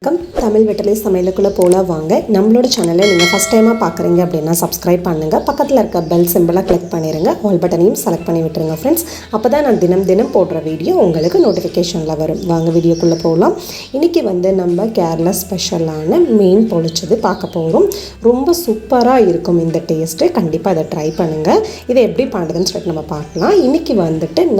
தமிழ் வெற்றிலை சமையலுக்குள்ளே போகலாம் வாங்க. நம்மளோட சேனலை நீங்கள் ஃபஸ்ட் டைமாக பார்க்குறீங்க அப்படின்னா சப்ஸ்கிரைப் பண்ணுங்கள். பக்கத்தில் இருக்க பெல் சிம்பிளை கிளிக் பண்ணிடுங்க. ஆல் பட்டனையும் செலக்ட் பண்ணி விட்டுருங்க ஃப்ரெண்ட்ஸ். அப்போ தான் நான் தினம் போடுற வீடியோ உங்களுக்கு நோட்டிஃபிகேஷனில் வரும். வாங்க வீடியோக்குள்ளே போகலாம். இன்றைக்கி நம்ம கேரளா ஸ்பெஷலான மீன் பொழிச்சது பார்க்க போகிறோம். ரொம்ப சூப்பராக இருக்கும் இந்த டேஸ்ட்டு. கண்டிப்பாக அதை ட்ரை பண்ணுங்கள். இதை எப்படி பண்ணுறதுன்னு சொல்லிட்டு நம்ம பார்க்கலாம். இன்றைக்கி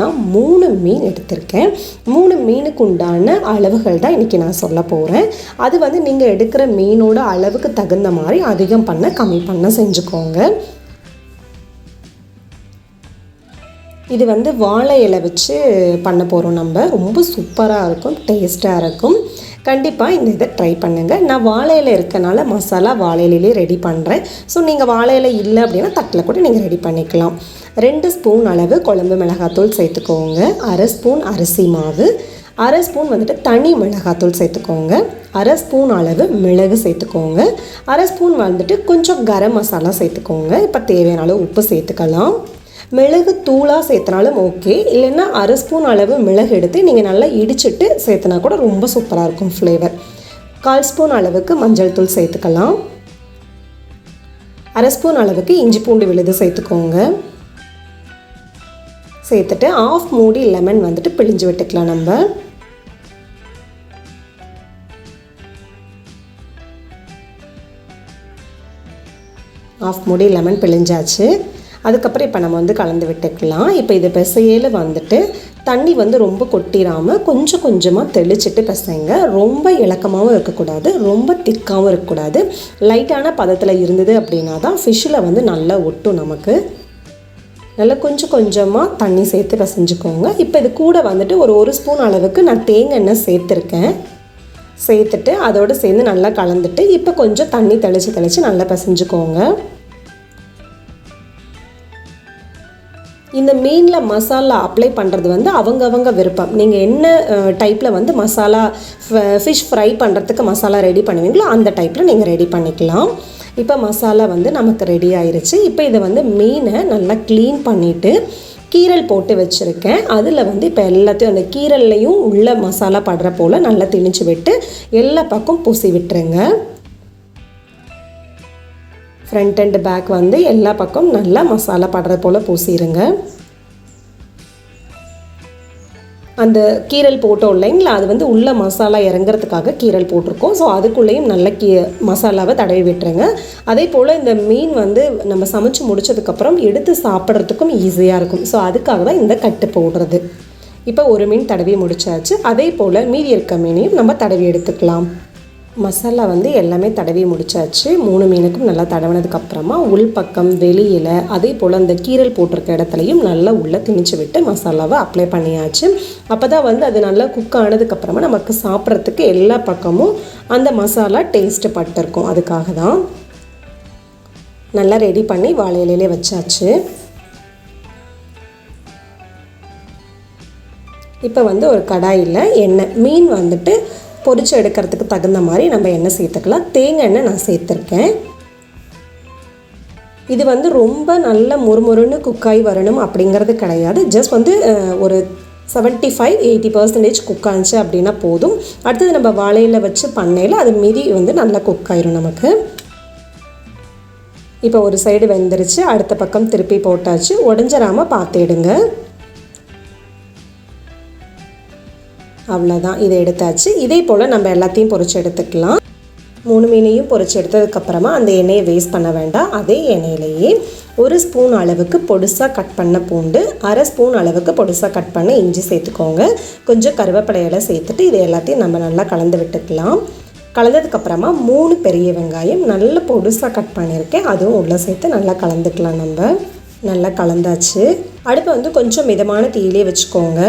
நான் 3 மீன் எடுத்திருக்கேன். 3 மீனுக்கு உண்டான அளவுகள் தான் இன்றைக்கி நான் சொல்ல போகிறேன். அது நீங்கள் எடுக்கிற மீனோட அளவுக்கு தகுந்த மாதிரி அதிகம் பண்ண கம்மி பண்ண செஞ்சுக்கோங்க. இது வாழை இலை வச்சு பண்ண போகிறோம். ரொம்ப சூப்பராக இருக்கும், டேஸ்ட்டாக இருக்கும். கண்டிப்பாக இந்த இதை ட்ரை பண்ணுங்கள். நான் வாழை இலை இருக்கனால மசாலா வாழை இலையிலே ரெடி பண்ணுறேன். ஸோ நீங்கள் வாழை இலை இல்லை அப்படின்னா தட்டில் கூட நீங்கள் ரெடி பண்ணிக்கலாம். 2 ஸ்பூன் அளவு குழம்பு மிளகாத்தூள் சேர்த்துக்கோங்க. 1/2 ஸ்பூன் அரிசி மாவு, 1/2 ஸ்பூன் தனி மிளகாத்தூள் சேர்த்துக்கோங்க. 1/2 ஸ்பூன் அளவு மிளகு சேர்த்துக்கோங்க. 1/2 ஸ்பூன் கொஞ்சம் கரம் மசாலா சேர்த்துக்கோங்க. இப்போ தேவையான அளவு உப்பு சேர்த்துக்கலாம். மிளகு தூளாக சேர்த்தனாலும் ஓகே, இல்லைன்னா 1/2 ஸ்பூன் அளவு மிளகு எடுத்து நீங்கள் நல்லா இடிச்சிட்டு சேர்த்துனா கூட ரொம்ப சூப்பராக இருக்கும் ஃப்ளேவர். 1/4 ஸ்பூன் அளவுக்கு மஞ்சள் தூள் சேர்த்துக்கலாம். 1/2 ஸ்பூன் அளவுக்கு இஞ்சி பூண்டு விழுது சேர்த்துக்கோங்க. சேர்த்துட்டு 1/2 மூடி லெமன் பிழிஞ்சு விட்டுக்கலாம். நம்ம 1/2 மூடி லெமன் பிழிஞ்சாச்சு. அதுக்கப்புறம் இப்போ நம்ம கலந்து விட்டுக்கலாம். இப்போ இது பிசையில் தண்ணி ரொம்ப கொட்டிடாமல் கொஞ்சம் கொஞ்சமாக தெளிச்சிட்டு பிசைங்க. ரொம்ப இலக்கமாகவும் இருக்கக்கூடாது, ரொம்ப திக்காகவும் இருக்கக்கூடாது. லைட்டான பதத்தில் இருந்தது அப்படின்னா தான் ஃபிஷ்ஷில் நல்லா ஒட்டும். நமக்கு நல்லா கொஞ்சம் கொஞ்சமாக தண்ணி சேர்த்து பிசைஞ்சுக்கோங்க. இப்போ இது கூட ஒரு 1 ஸ்பூன் அளவுக்கு நான் தேங்காய் எண்ணெய் சேர்த்துருக்கேன். சேர்த்துட்டு அதோடு சேர்ந்து நல்லா கலந்துட்டு இப்போ கொஞ்சம் தண்ணி தெளித்து நல்லா பிசைஞ்சுக்கோங்க. இந்த மீனில் மசாலா அப்ளை பண்ணுறது அவங்க விருப்பம். நீங்கள் என்ன டைப்பில் மசாலா ஃபிஷ் ஃப்ரை பண்ணுறதுக்கு மசாலா ரெடி பண்ணுவீங்களோ அந்த டைப்பில் நீங்கள் ரெடி பண்ணிக்கலாம். இப்போ மசாலா நமக்கு ரெடி ஆயிடுச்சு. இப்போ இதை மீனை நல்லா க்ளீன் பண்ணிவிட்டு கீரல் போட்டு வச்சுருக்கேன். அதில் இப்போ எல்லாத்தையும் அந்த கீரல்லையும் உள்ள மசாலா படுற போல் நல்லா திணிச்சு விட்டு எல்லா பக்கம் பூசி விட்டுருங்க. ஃப்ரண்ட் அண்ட் பேக் எல்லா பக்கம் நல்லா மசாலா படுற போல் பூசிடுங்க. அந்த கீரல் போட்டோம் இல்லைங்களா, அது உள்ள மசாலா இறங்குறதுக்காக கீரல் போட்டிருக்கோம். ஸோ அதுக்குள்ளேயும் நல்ல மசாலாவை தடவி விட்டுருங்க. அதே போல் இந்த மீன் நம்ம சமைச்சு முடிச்சதுக்கப்புறம் எடுத்து சாப்பிட்றதுக்கும் ஈஸியாக இருக்கும். ஸோ அதுக்காக தான் இந்த கட்டு போடுறது. இப்போ ஒரு மீன் தடவி முடிச்சாச்சு. அதே போல் மீதி இருக்க மீனையும் நம்ம தடவி எடுத்துக்கலாம். மசாலா எல்லாமே தடவி முடிச்சாச்சு. 3 மீனுக்கும் நல்லா தடவினதுக்கப்புறமா உள்பக்கம் வெளியில் அதே போல் அந்த கீரல் போட்டிருக்க இடத்துலையும் நல்லா உள்ளே திணிச்சு விட்டு மசாலாவை அப்ளை பண்ணியாச்சு. அப்போ தான் அது நல்லா குக் ஆனதுக்கப்புறமா நமக்கு சாப்பிட்றதுக்கு எல்லா பக்கமும் அந்த மசாலா டேஸ்ட்டு பட்டிருக்கும். அதுக்காக தான் நல்லா ரெடி பண்ணி வாழை இலையிலே வச்சாச்சு. இப்போ ஒரு கடாயில் எண்ணெய், மீன் பொரிச்சு எடுக்கிறதுக்கு தகுந்த மாதிரி நம்ம எண்ணெய் சேர்த்துக்கலாம். தேங்காய் எண்ணெய் நான் சேர்த்துருக்கேன். இது ரொம்ப நல்ல முறுமுறுன்னு குக்காய் வரணும் அப்படிங்கிறது கிடையாது. ஜஸ்ட் ஒரு 75-80% குக் ஆச்சு அப்படின்னா போதும். அடுத்தது நம்ம வாழையில் வச்சு பண்ணையில் அது மீதி நல்லா குக் ஆயிரும் நமக்கு. இப்போ ஒரு சைடு வெந்துருச்சு, அடுத்த பக்கம் திருப்பி போட்டாச்சு. உடஞ்சிடாமல் பார்த்துடுங்க. அவ்வளோதான், இதை எடுத்தாச்சு. இதே போல் நம்ம எல்லாத்தையும் பொரிச்சு எடுத்துக்கலாம். 3 மீனையும் பொரிச்சு எடுத்ததுக்கப்புறமா அந்த எண்ணெயை வேஸ்ட் பண்ண வேண்டாம். அதே எண்ணெயிலேயே 1 ஸ்பூன் அளவுக்கு பொடிசாக கட் பண்ண பூண்டு, 1/2 ஸ்பூன் அளவுக்கு பொடிசாக கட் பண்ண இஞ்சி சேர்த்துக்கோங்க. கொஞ்சம் கருவேப்பிலையெல்லாம் சேர்த்துட்டு இது எல்லாத்தையும் நம்ம நல்லா கலந்து விட்டுக்கலாம். கலந்ததுக்கப்புறமா 3 பெரிய வெங்காயம் நல்ல பொடிசாக கட் பண்ணியிருக்கேன், அதுவும் உள்ளே சேர்த்து நல்லா கலந்துக்கலாம். நம்ம நல்லா கலந்தாச்சு. அடுப்பை கொஞ்சம் மிதமான தீயிலே வச்சுக்கோங்க.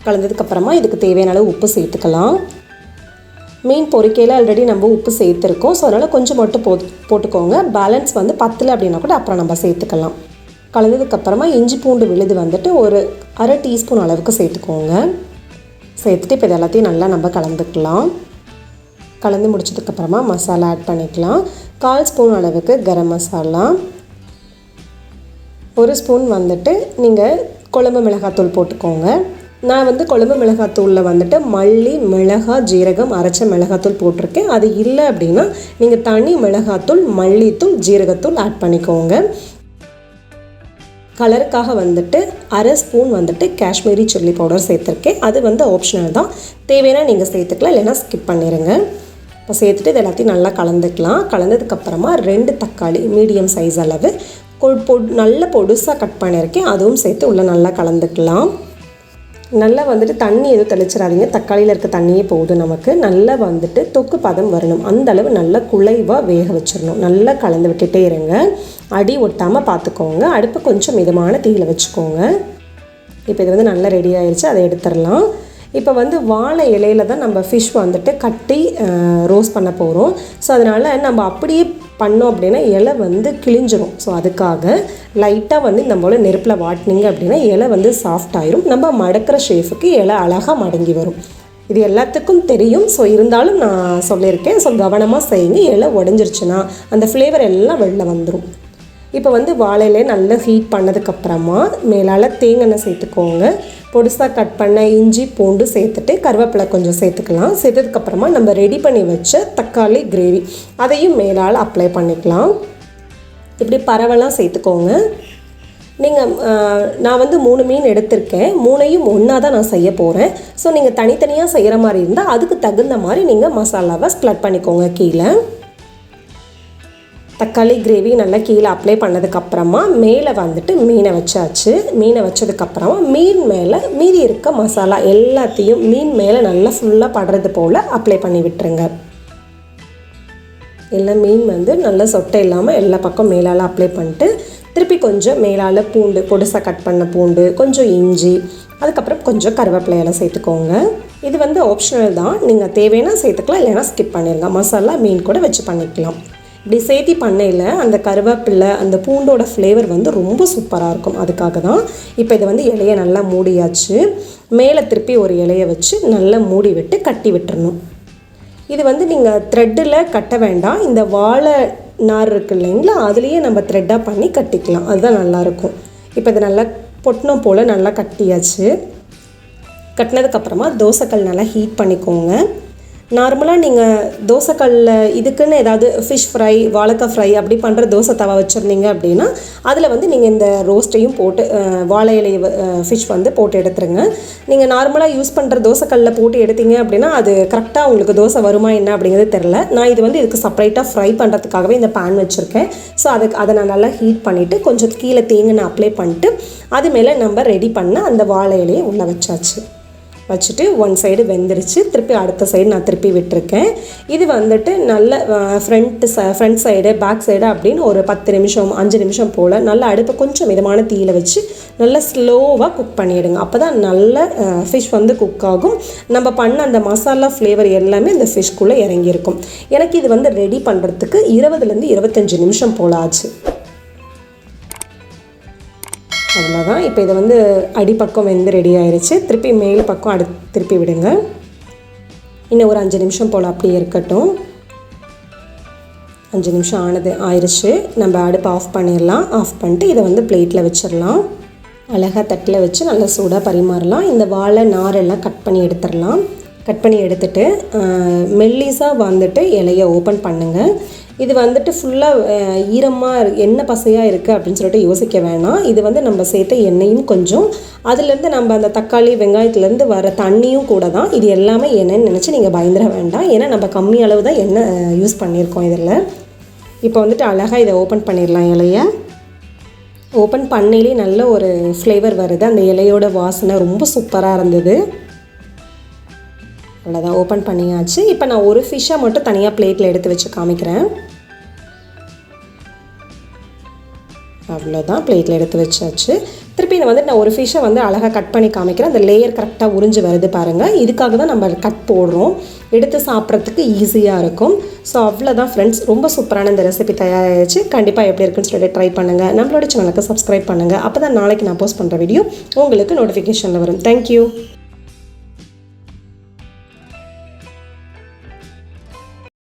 கலந்ததுக்கப்புறமா இதுக்கு தேவையான அளவு உப்பு சேர்த்துக்கலாம். மீன் பொரிக்கையில் ஆல்ரெடி நம்ம உப்பு சேர்த்துருக்கோம். ஸோ அதனால் கொஞ்சம் மட்டும் போட்டுக்கோங்க. பேலன்ஸ் பத்தலை அப்படின்னா கூட அப்புறம் நம்ம சேர்த்துக்கலாம். கலந்ததுக்கப்புறமா இஞ்சி பூண்டு விழுது ஒரு 1/2 டீஸ்பூன் அளவுக்கு சேர்த்துக்கோங்க. சேர்த்துட்டு இப்போ இது எல்லாத்தையும் நல்லா நம்ம கலந்துக்கலாம். கலந்து முடிச்சதுக்கப்புறமா மசாலா ஆட் பண்ணிக்கலாம். 1/4 ஸ்பூன் அளவுக்கு கரம் மசாலா, 1 ஸ்பூன் நீங்கள் குழம்பு மிளகாத்தூள் போட்டுக்கோங்க. நான் வந்து குழம்பு மிளகாத்தூளில் வந்துட்டு மல்லி, மிளகாய், ஜீரகம் அரைச்ச மிளகாத்தூள் போட்டிருக்கேன். அது இல்லை அப்படின்னா நீங்கள் தனி மிளகாத்தூள், மல்லித்தூள், ஜீரகத்தூள் ஆட் பண்ணிக்கோங்க. கலருக்காக வந்துட்டு 1/2 ஸ்பூன் வந்துட்டு காஷ்மீரி சில்லி பவுடர் சேர்த்துருக்கேன். அது வந்து ஆப்ஷனல் தான், தேவைன்னா நீங்கள் சேர்த்துக்கலாம், இல்லைன்னா ஸ்கிப் பண்ணிடுங்க. இப்போ சேர்த்துட்டு இது எல்லாத்தையும் நல்லா கலந்துக்கலாம். கலந்ததுக்கப்புறமா 2 தக்காளி மீடியம் சைஸ் அளவு நல்ல பொடுசாக கட் பண்ணியிருக்கேன், அதுவும் சேர்த்து உள்ளே நல்லா கலந்துக்கலாம். நல்லா வந்துட்டு தண்ணி எதுவும் தெளிச்சிடாதீங்க, தக்காளியில் இருக்க தண்ணியே போதும் நமக்கு. நல்லா வந்துட்டு தொக்கு பதம் வரணும், அந்தளவு நல்லா குழைவாக வேக வச்சிடணும். நல்லா கலந்து விட்டுட்டே இருங்க, அடி ஒட்டாமல் பார்த்துக்கோங்க. அடுப்பு கொஞ்சம் மிதமான தீயில் வச்சுக்கோங்க. இப்போ இது வந்து நல்லா ரெடி ஆயிடுச்சு, அதை எடுத்துடலாம். இப்போ வந்து வாழை இலையில தான் நம்ம ஃபிஷ் வந்துட்டு கட்டி ரோஸ்ட் பண்ண போகிறோம். ஸோ அதனால் நம்ம அப்படியே பண்ணோம் அப்படின்னா இலை வந்து கிழிஞ்சிரும். ஸோ அதுக்காக லைட்டாக வந்து நம்மளோட நெருப்பில் வாட்டினீங்க அப்படின்னா இலை வந்து சாஃப்ட் ஆயிரும். நம்ம மடக்கிற ஷேஃபுக்கு இலை அழகாக மடங்கி வரும். இது எல்லாத்துக்கும் தெரியும், ஸோ இருந்தாலும் நான் சொல்லியிருக்கேன். ஸோ கவனமாக செய்யுங்க, இலை உடஞ்சிருச்சுன்னா அந்த ஃப்ளேவர் எல்லாம் வெளில வந்துடும். இப்போ வந்து வாழையிலே நல்லா ஹீட் பண்ணதுக்கப்புறமா மேலால் தேங்காய் சேர்த்துக்கோங்க. பொடிசாக கட் பண்ண இஞ்சி, பூண்டு சேர்த்துட்டு கருவேப்பிலை கொஞ்சம் சேர்த்துக்கலாம். சேர்த்ததுக்கப்புறமா நம்ம ரெடி பண்ணி வச்ச தக்காளி கிரேவி அதையும் மேலால் அப்ளை பண்ணிக்கலாம். இப்படி பரவலாக சேர்த்துக்கோங்க. நீங்கள் நான் வந்து 3 மீன் எடுத்திருக்கேன், 3ஐயும் ஒன்றா தான் நான் செய்ய போகிறேன். ஸோ நீங்கள் தனித்தனியாக செய்கிற மாதிரி இருந்தால் அதுக்கு தகுந்த மாதிரி நீங்கள் மசாலாவை ஸ்ப்ளட் பண்ணிக்கோங்க. கீழே தக்காளி கிரேவி நல்லா கீழே அப்ளை பண்ணதுக்கப்புறமா மேலே வந்துட்டு மீனை வச்சாச்சு. மீனை வச்சதுக்கப்புறமா மீன் மேலே மீதி இருக்க மசாலா எல்லாத்தையும் மீன் மேலே நல்லா ஃபுல்லாக படுறது போல் அப்ளை பண்ணி விட்டுருங்க. எல்லாம் மீன் வந்து நல்லா சொட்டை இல்லாமல் எல்லா பக்கம் மேலால் அப்ளை பண்ணிட்டு திருப்பி கொஞ்சம் மேலால் பூண்டு, பொடிசாக கட் பண்ண பூண்டு, கொஞ்சம் இஞ்சி, அதுக்கப்புறம் கொஞ்சம் கருவேப்பிலையெல்லாம் சேர்த்துக்கோங்க. இது வந்து ஆப்ஷனல் தான், நீங்கள் தேவைன்னா சேர்த்துக்கலாம், இல்லைன்னா ஸ்கிப் பண்ணிடுங்க. மசாலா மீன் கூட வச்சு பண்ணிக்கலாம். இப்படி சேர்த்தி பண்ணையில் அந்த கருவேப்பிலை அந்த பூண்டோட ஃப்ளேவர் வந்து ரொம்ப சூப்பராக இருக்கும். அதுக்காக தான் இப்போ இதை வந்து இலையை நல்லா மூடியாச்சு. மேலே திருப்பி ஒரு இலையை வச்சு நல்லா மூடி விட்டு கட்டி விட்டுறணும். இது வந்து நீங்கள் த்ரெட்டில் கட்ட வேண்டாம், இந்த வாழை நார் இருக்கு இல்லைங்களா, அதுலேயே நம்ம த்ரெட்டாக பண்ணி கட்டிக்கலாம், அதுதான் நல்லாயிருக்கும். இப்போ இது நல்லா பொட்டணம் போல் நல்லா கட்டியாச்சு. கட்டினதுக்கப்புறமா தோசைக்கல் நல்லா ஹீட் பண்ணிக்கோங்க. நார்மலாக நீங்கள் தோசைக்கல்லில் இதுக்குன்னு ஏதாவது ஃபிஷ் ஃப்ரை, வாழைக்காய் ஃப்ரை அப்படி பண்ணுற தோசை தவா வச்சுருந்தீங்க அப்படின்னா அதில் வந்து நீங்கள் இந்த ரோஸ்ட்டையும் போட்டு வாழை இலை ஃபிஷ் வந்து போட்டு எடுத்துருங்க. நீங்கள் நார்மலாக யூஸ் பண்ணுற தோசைக்கல்லில் போட்டு எடுத்தீங்க அப்படின்னா அது கரெக்டாக உங்களுக்கு தோசை வருமா என்ன அப்படிங்கிறது தெரில. நான் இது வந்து இதுக்கு செப்பரேட்டாக ஃப்ரை பண்ணுறதுக்காகவே இந்த பேன் வச்சுருக்கேன். ஸோ அதை நான் நல்லா ஹீட் பண்ணிவிட்டு கொஞ்சம் கீழே தேங்காய் அப்ளை பண்ணிட்டு அது மேலே நம்ம ரெடி பண்ண அந்த வாழை இலையை உள்ளே வச்சாச்சு. வச்சுட்டு ஒன் சைடு வெந்துருச்சு, திருப்பி அடுத்த சைடு நான் திருப்பி விட்டுருக்கேன். இது வந்துட்டு நல்ல ஃப்ரண்ட் சைடு, பேக் சைடு அப்படின்னு ஒரு 10 நிமிஷம் 5 நிமிஷம் போல் நல்லா அடுப்பை கொஞ்சம் மிதமான தீயில் வச்சு நல்லா ஸ்லோவாக குக் பண்ணிவிடுங்க. அப்போ தான் நல்ல ஃபிஷ் வந்து குக் ஆகும். நம்ம பண்ண அந்த மசாலா ஃப்ளேவர் எல்லாமே அந்த ஃபிஷ்குள்ளே இறங்கியிருக்கும். எனக்கு இது வந்து ரெடி பண்ணுறதுக்கு 20லேருந்து 25 நிமிஷம் போல் ஆச்சு. அவ்வளோதான். இப்போ இதை வந்து அடிப்பக்கம் வெந்து ரெடி ஆயிடுச்சு. திருப்பி மேல் பக்கம் திருப்பி விடுங்க. இன்னும் ஒரு 5 நிமிஷம் போல் அப்படியே இருக்கட்டும். 5 நிமிஷம் ஆயிடுச்சு. நம்ம அடுப்பை ஆஃப் பண்ணிடலாம். ஆஃப் பண்ணிட்டு இதை வந்து பிளேட்டில் வச்சிடலாம். அழகாக தட்டில் வச்சு நல்லா சூடாக பரிமாறலாம். இந்த வாழை நாரெல்லாம் கட் பண்ணி எடுத்துடலாம். கட் பண்ணி எடுத்துகிட்டு மெல்லிஸாக வந்துட்டு இலையை ஓப்பன் பண்ணுங்கள். இது வந்துட்டு ஃபுல்லாக ஈரமாக எண்ணெய் பசையாக இருக்குது அப்படின்னு சொல்லிட்டு யோசிக்க வேணாம். இது வந்து நம்ம சேர்த்த எண்ணெயும் கொஞ்சம் அதுலேருந்து நம்ம அந்த தக்காளி வெங்காயத்துலேருந்து வர தண்ணியும் கூட தான். இது எல்லாமே எண்ணெய்ன்னு நினச்சி நீங்கள் பயந்துட வேண்டாம், ஏன்னா நம்ம கம்மி அளவு தான் எண்ணெய் யூஸ் பண்ணியிருக்கோம் இதில். இப்போ வந்துட்டு அழகாக இதை ஓப்பன் பண்ணிடலாம். இலையை ஓப்பன் பண்ணையிலே நல்ல ஒரு ஃப்ளேவர் வருது. அந்த இலையோட வாசனை ரொம்ப சூப்பராக இருந்தது. அவ்வளோதான், ஓப்பன் பண்ணியாச்சு. இப்போ நான் ஒரு ஃபிஷ்ஷை மட்டும் தனியாக பிளேட்டில் எடுத்து வச்சு காமிக்கிறேன். அவ்வளோதான், பிளேட்டில் எடுத்து வச்சாச்சு. திருப்பி நான் வந்து ஒரு ஃபிஷ்ஷை வந்து அழகாக கட் பண்ணி காமிக்கிறேன். அந்த லேயர் கரெக்டாக உறிஞ்சு வருது பாருங்கள். இதுக்காக தான் நம்ம கட் போடுறோம், எடுத்து சாப்பிட்றதுக்கு ஈஸியாக இருக்கும். ஸோ அவ்வளோதான் ஃப்ரெண்ட்ஸ், ரொம்ப சூப்பரான இந்த ரெசிபி தயாராகிடுச்சு. கண்டிப்பாக எப்படி இருக்குன்னு சொல்லிட்டு ட்ரை பண்ணுங்கள். நம்மளோட சேனலுக்கு சப்ஸ்கிரைப் பண்ணுங்கள். அப்போ தான் நாளைக்கு நான் போஸ்ட் பண்ணுற வீடியோ உங்களுக்கு நோட்டிஃபிகேஷனில் வரும். தேங்க்யூ.